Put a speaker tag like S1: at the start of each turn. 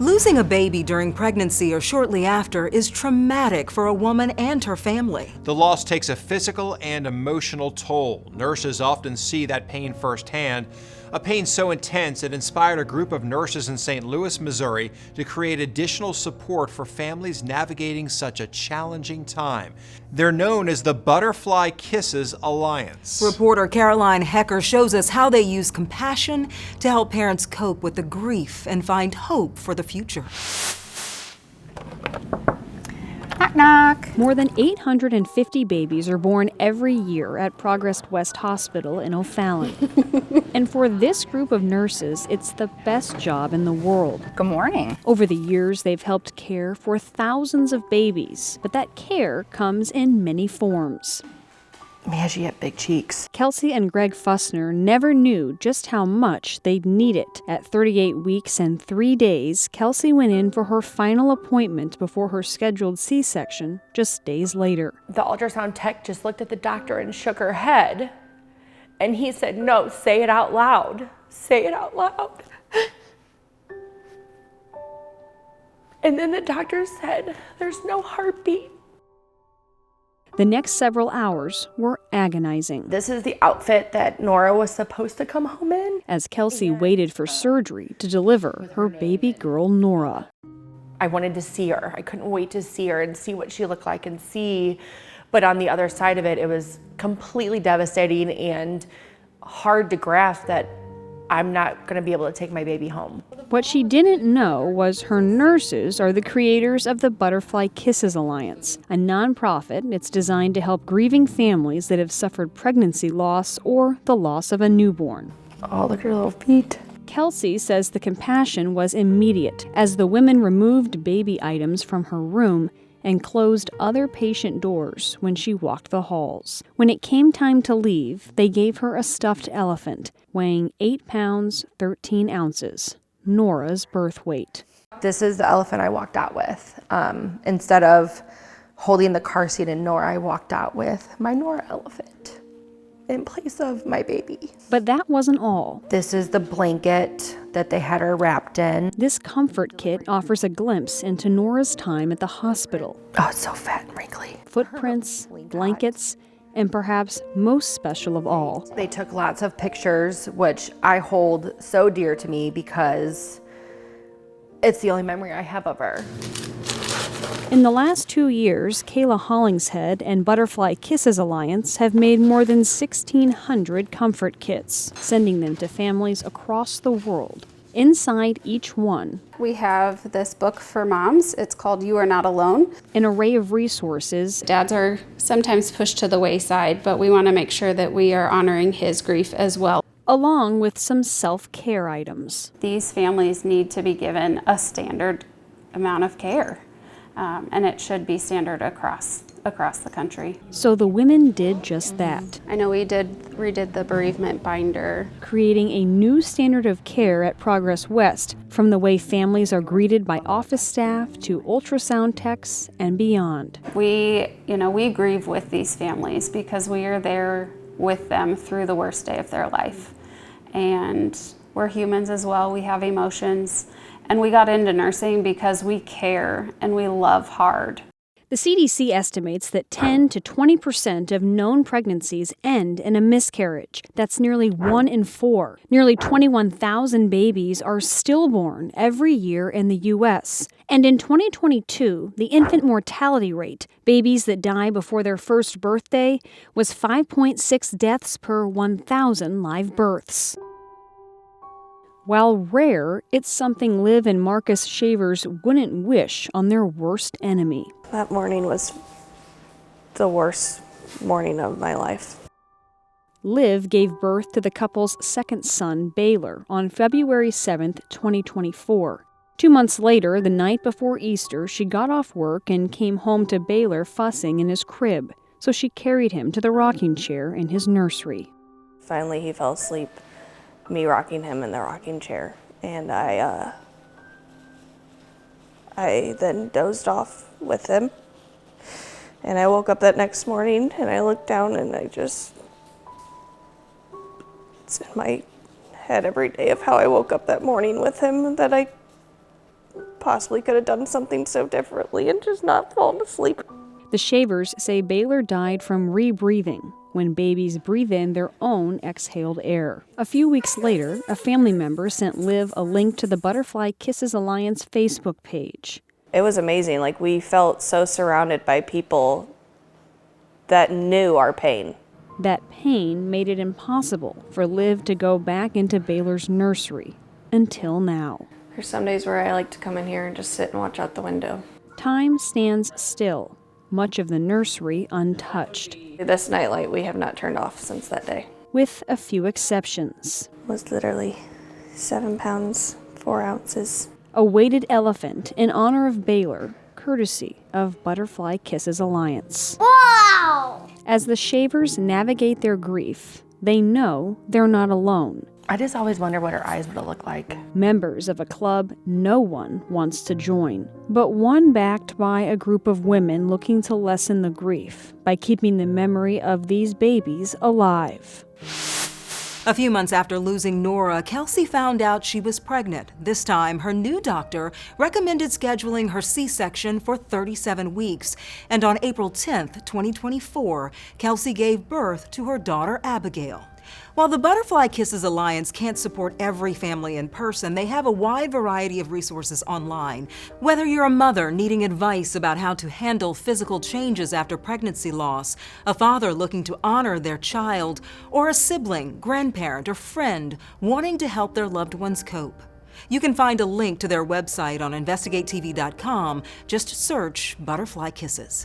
S1: Losing a baby during pregnancy or shortly after is traumatic for a woman and her family.
S2: The loss takes a physical and emotional toll. Nurses often see that pain firsthand, a pain so intense it inspired a group of nurses in St. Louis, Missouri to create additional support for families navigating such a challenging time. They're known as the Butterfly Kisses Alliance.
S1: Reporter Caroline Hecker shows us how they use compassion to help parents cope with the grief and find hope for the future.
S3: Knock, knock.
S4: More than 850 babies are born every year at Progress West Hospital in O'Fallon. And for this group of nurses, it's the best job in the world.
S3: Good morning.
S4: Over the years, they've helped care for thousands of babies, but that care comes in many forms.
S3: Man, she had big cheeks.
S4: Kelsey and Greg Fussner never knew just how much they'd need it. At 38 weeks and 3 days, Kelsey went in for her final appointment before her scheduled C-section just days later.
S5: The ultrasound tech just looked at the doctor and shook her head. And he said, "No, say it out loud. Say it out loud." And then the doctor said, "There's no heartbeat."
S4: The next several hours were agonizing.
S5: This is the outfit that Nora was supposed to come home in.
S4: As Kelsey waited for surgery to deliver her baby girl, Nora.
S5: I wanted to see her. I couldn't wait to see her and see what she looked like and see. But on the other side of it, it was completely devastating and hard to grasp that I'm not going to be able to take my baby home.
S4: What she didn't know was her nurses are the creators of the Butterfly Kisses Alliance, a nonprofit. It's designed to help grieving families that have suffered pregnancy loss or the loss of a newborn.
S5: Oh, look at her little feet.
S4: Kelsey says the compassion was immediate as the women removed baby items from her room and closed other patient doors when she walked the halls. When it came time to leave, they gave her a stuffed elephant weighing 8 pounds, 13 ounces, Nora's birth weight.
S5: This is the elephant I walked out with. Instead of holding the car seat in Nora, I walked out with my Nora elephant in place of my baby.
S4: But that wasn't all.
S5: This is the blanket that they had her wrapped in.
S4: This comfort kit offers a glimpse into Nora's time at the hospital.
S5: Oh, it's so fat and wrinkly.
S4: Footprints, blankets, and perhaps most special of all,
S5: They took lots of pictures, which I hold so dear to me because it's the only memory I have of her.
S4: in the last 2 years, Kayla Hollingshead and Butterfly Kisses Alliance have made more than 1,600 comfort kits, sending them to families across the world. Inside each one,
S6: We have this book for moms. It's called You Are Not Alone.
S4: an array of resources,
S6: Dads are sometimes pushed to the wayside, but we want to make sure that we are honoring his grief as well.
S4: along with some self-care items.
S6: These families need to be given a standard amount of care, and it should be standard across the country.
S4: So the women did just that,
S6: I know we redid the bereavement binder.
S4: creating a new standard of care at Progress West, from the way families are greeted by office staff to ultrasound techs and beyond.
S6: We grieve with these families because we are there with them through the worst day of their life. And we're humans as well. We have emotions. And we got into nursing because we care and we love hard.
S4: The CDC estimates that 10 to 20% of known pregnancies end in a miscarriage. That's nearly 1 in 4. Nearly 21,000 babies are stillborn every year in the U.S. And in 2022, the infant mortality rate, babies that die before their first birthday, was 5.6 deaths per 1,000 live births. While rare, it's something Liv and Marcus Shavers wouldn't wish on their worst enemy.
S7: That morning was the worst morning of my life.
S4: Liv gave birth to the couple's second son, Baylor, on February 7, 2024. 2 months later, the night before Easter, she got off work and came home to Baylor fussing in his crib, so she carried him to the rocking chair in his nursery.
S7: Finally, he fell asleep, me rocking him in the rocking chair, and I then dozed off with him. And I woke up that next morning and I looked down and it's in my head every day of how I woke up that morning with him, that possibly could have done something so differently and just not fallen asleep.
S4: The Shavers say Baylor died from rebreathing, when babies breathe in their own exhaled air. A few weeks later, a family member sent Liv a link to the Butterfly Kisses Alliance Facebook page.
S7: It was amazing. Like, we felt so surrounded by people that knew our pain.
S4: That pain made it impossible for Liv to go back into Baylor's nursery until now.
S7: There's some days where I like to come in here and just sit and watch out the window.
S4: Time stands still, much of the nursery untouched,
S7: This nightlight we have not turned off since that day.
S4: with a few exceptions.
S7: It was literally 7 pounds, 4 ounces.
S4: A weighted elephant in honor of Baylor, courtesy of Butterfly Kisses Alliance. Wow! As the Shavers navigate their grief, they know they're not alone.
S5: I just always wonder what her eyes would have looked like.
S4: Members of a club no one wants to join, but one backed by a group of women looking to lessen the grief by keeping the memory of these babies alive.
S1: A few months after losing Nora, Kelsey found out she was pregnant. This time, her new doctor recommended scheduling her C-section for 37 weeks. And on April 10th, 2024, Kelsey gave birth to her daughter, Abigail. While the Butterfly Kisses Alliance can't support every family in person, they have a wide variety of resources online. Whether you're a mother needing advice about how to handle physical changes after pregnancy loss, a father looking to honor their child, or a sibling, grandparent, or friend wanting to help their loved ones cope. You can find a link to their website on investigatetv.com. Just search Butterfly Kisses.